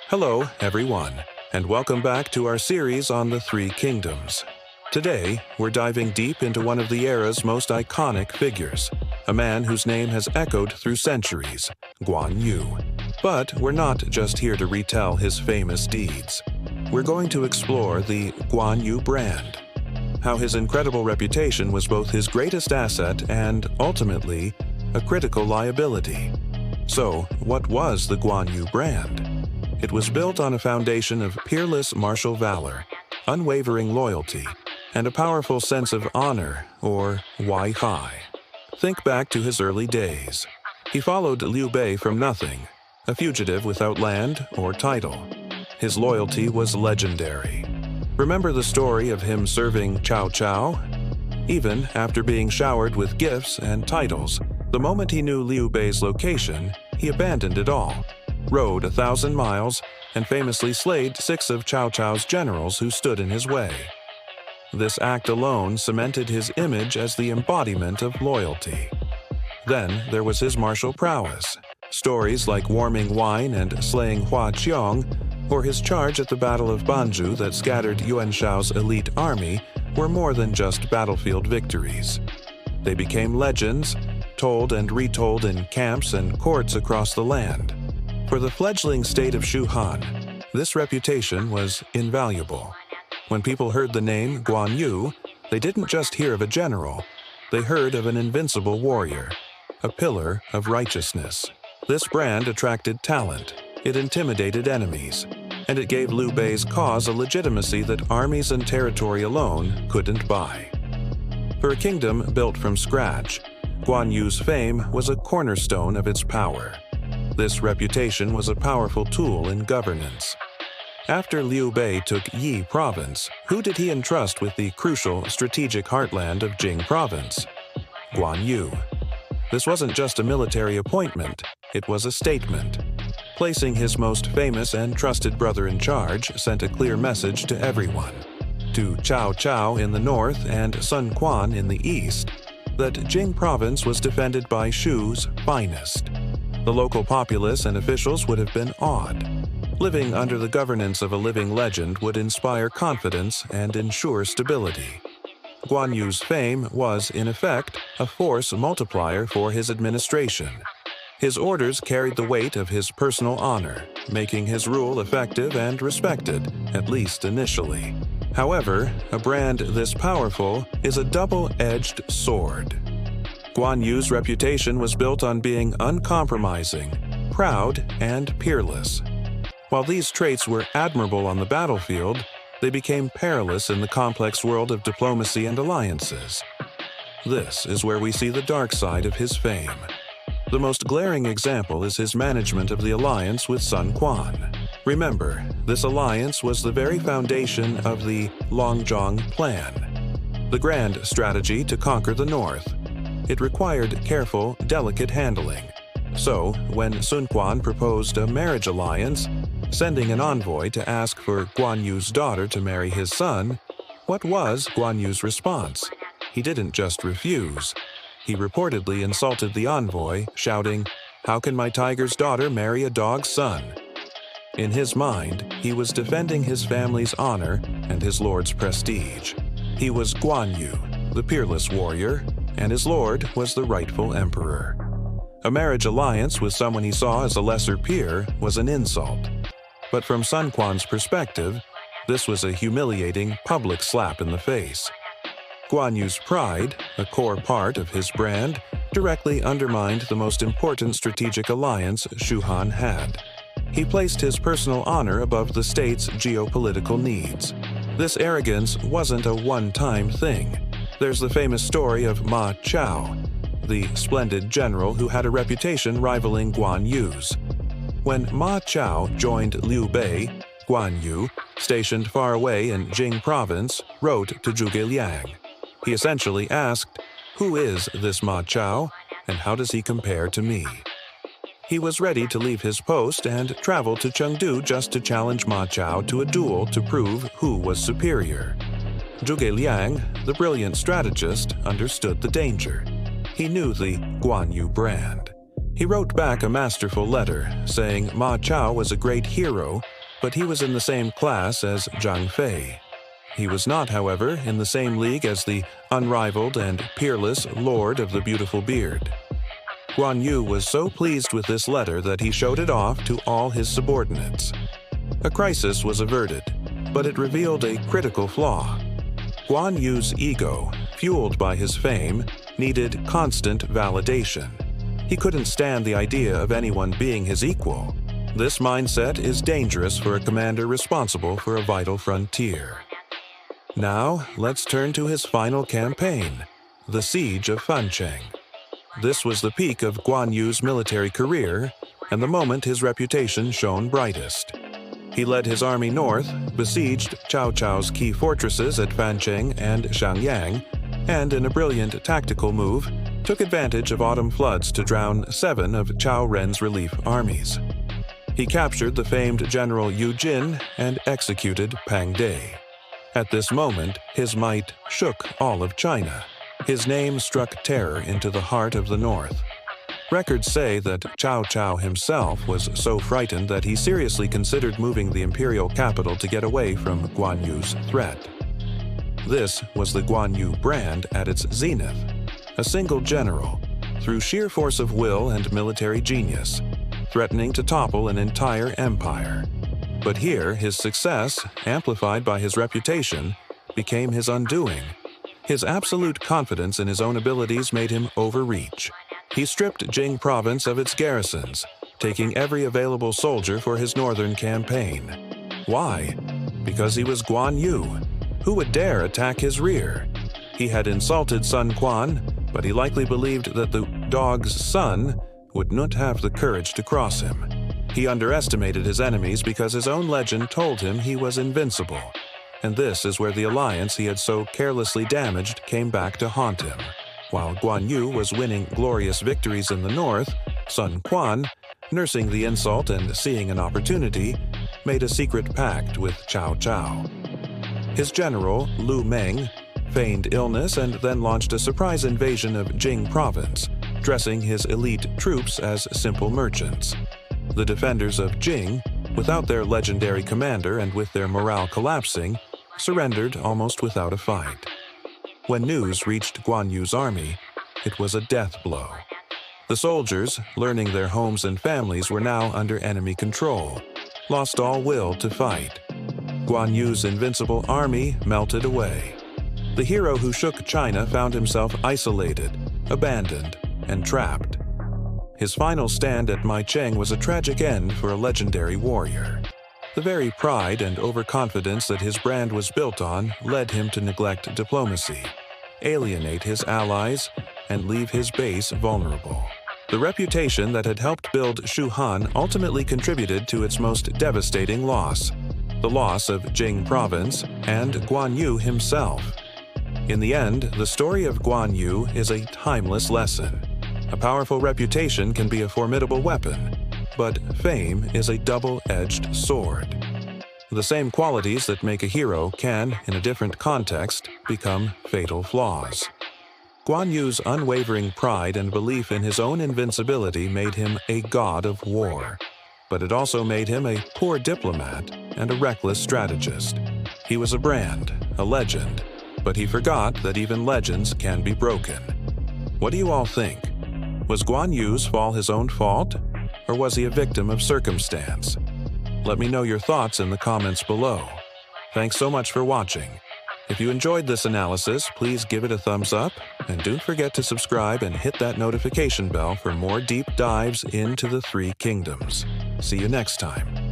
Hello, everyone, and welcome back to our series on the Three Kingdoms. Today, we're diving deep into one of the era's most iconic figures, a man whose name has echoed through centuries, Guan Yu. But we're not just here to retell his famous deeds. We're going to explore the Guan Yu Brand, how his incredible reputation was both his greatest asset and, ultimately, a critical liability. So, what was the Guan Yu Brand? It was built on a foundation of peerless martial valor, unwavering loyalty, and a powerful sense of honor, or Wai Hai. Think back to his early days. He followed Liu Bei from nothing, a fugitive without land or title. His loyalty was legendary. Remember the story of him serving Cao Cao? Even after being showered with gifts and titles, the moment he knew Liu Bei's location, he abandoned it all, rode 1,000 miles, and famously slayed 6 of Cao Cao's generals who stood in his way. This act alone cemented his image as the embodiment of loyalty. Then there was his martial prowess. Stories like warming wine and slaying Hua Qiong, or his charge at the Battle of Banju that scattered Yuan Shao's elite army, were more than just battlefield victories. They became legends, told and retold in camps and courts across the land. For the fledgling state of Shu3, this reputation was invaluable. When people heard the name Guan Yu, they didn't just hear of a general, they heard of an invincible warrior, a pillar of righteousness. This brand attracted talent, it intimidated enemies, and it gave Liu Bei's cause a legitimacy that armies and territory alone couldn't buy. For a kingdom built from scratch, Guan Yu's fame was a cornerstone of its power. This reputation was a powerful tool in governance. After Liu Bei took Jing Province, who did he entrust with the crucial strategic heartland of Jing Province? Guan Yu. This wasn't just a military appointment, it was a statement. Placing his most famous and trusted brother in charge sent a clear message to everyone, to Cao Cao in the north and Sun Quan in the east, that Jing Province was defended by Shu's finest. The local populace and officials would have been awed. Living under the governance of a living legend would inspire confidence and ensure stability. Guan Yu's fame was, in effect, a force multiplier for his administration. His orders carried the weight of his personal honor, making his rule effective and respected, at least initially. However, a brand this powerful is a double-edged sword. Guan Yu's reputation was built on being uncompromising, proud, and peerless. While these traits were admirable on the battlefield, they became perilous in the complex world of diplomacy and alliances. This is where we see the dark side of his fame. The most glaring example is his management of the alliance with Sun Quan. Remember, this alliance was the very foundation of the Longzhong Plan, the grand strategy to conquer the north. It required careful, delicate handling. So, when Sun Quan proposed a marriage alliance, sending an envoy to ask for Guan Yu's daughter to marry his son, what was Guan Yu's response? He didn't just refuse. He reportedly insulted the envoy, shouting, "How can my tiger's daughter marry a dog's son?" In his mind, he was defending his family's honor and his lord's prestige. He was Guan Yu, the peerless warrior, and his lord was the rightful emperor. A marriage alliance with someone he saw as a lesser peer was an insult. But from Sun Quan's perspective, this was a humiliating public slap in the face. Guan Yu's pride, a core part of his brand, directly undermined the most important strategic alliance Shu3 had. He placed his personal honor above the state's geopolitical needs. This arrogance wasn't a one-time thing. There's the famous story of Ma Chao, the splendid general who had a reputation rivaling Guan Yu's. When Ma Chao joined Liu Bei, Guan Yu, stationed far away in Jing Province, wrote to Zhuge Liang. He essentially asked, "Who is this Ma Chao, and how does he compare to me?" He was ready to leave his post and travel to Chengdu just to challenge Ma Chao to a duel to prove who was superior. Zhuge Liang, the brilliant strategist, understood the danger. He knew the Guan Yu Brand. He wrote back a masterful letter, saying Ma Chao was a great hero, but he was in the same class as Zhang Fei. He was not, however, in the same league as the unrivaled and peerless Lord of the Beautiful Beard. Guan Yu was so pleased with this letter that he showed it off to all his subordinates. A crisis was averted, but it revealed a critical flaw. Guan Yu's ego, fueled by his fame, needed constant validation. He couldn't stand the idea of anyone being his equal. This mindset is dangerous for a commander responsible for a vital frontier. Now, let's turn to his final campaign, the Siege of Fancheng. This was the peak of Guan Yu's military career and the moment his reputation shone brightest. He led his army north, besieged Cao Cao's key fortresses at Fancheng and Xiangyang, and in a brilliant tactical move, took advantage of autumn floods to drown 7 of Cao Ren's relief armies. He captured the famed General Yu Jin and executed Pang De. At this moment, his might shook all of China. His name struck terror into the heart of the north. Records say that Cao Cao himself was so frightened that he seriously considered moving the imperial capital to get away from Guan Yu's threat. This was the Guan Yu Brand at its zenith, a single general, through sheer force of will and military genius, threatening to topple an entire empire. But here, his success, amplified by his reputation, became his undoing. His absolute confidence in his own abilities made him overreach. He stripped Jing Province of its garrisons, taking every available soldier for his northern campaign. Why? Because he was Guan Yu. Who would dare attack his rear? He had insulted Sun Quan, but he likely believed that the dog's son would not have the courage to cross him. He underestimated his enemies because his own legend told him he was invincible. And this is where the alliance he had so carelessly damaged came back to haunt him. While Guan Yu was winning glorious victories in the north, Sun Quan, nursing the insult and seeing an opportunity, made a secret pact with Cao Cao. His general, Lu Meng, feigned illness and then launched a surprise invasion of Jing Province, dressing his elite troops as simple merchants. The defenders of Jing, without their legendary commander and with their morale collapsing, surrendered almost without a fight. When news reached Guan Yu's army, it was a death blow. The soldiers, learning their homes and families were now under enemy control, lost all will to fight. Guan Yu's invincible army melted away. The hero who shook China found himself isolated, abandoned, and trapped. His final stand at Maicheng was a tragic end for a legendary warrior. The very pride and overconfidence that his brand was built on led him to neglect diplomacy, alienate his allies, and leave his base vulnerable. The reputation that had helped build Shu Han ultimately contributed to its most devastating loss, the loss of Jing Province and Guan Yu himself. In the end, the story of Guan Yu is a timeless lesson. A powerful reputation can be a formidable weapon, but fame is a double-edged sword. The same qualities that make a hero can, in a different context, become fatal flaws. Guan Yu's unwavering pride and belief in his own invincibility made him a god of war, but it also made him a poor diplomat and a reckless strategist. He was a brand, a legend, but he forgot that even legends can be broken. What do you all think? Was Guan Yu's fall his own fault, or was he a victim of circumstance? Let me know your thoughts in the comments below. Thanks so much for watching. If you enjoyed this analysis, please give it a thumbs up, and don't forget to subscribe and hit that notification bell for more deep dives into the Three Kingdoms. See you next time.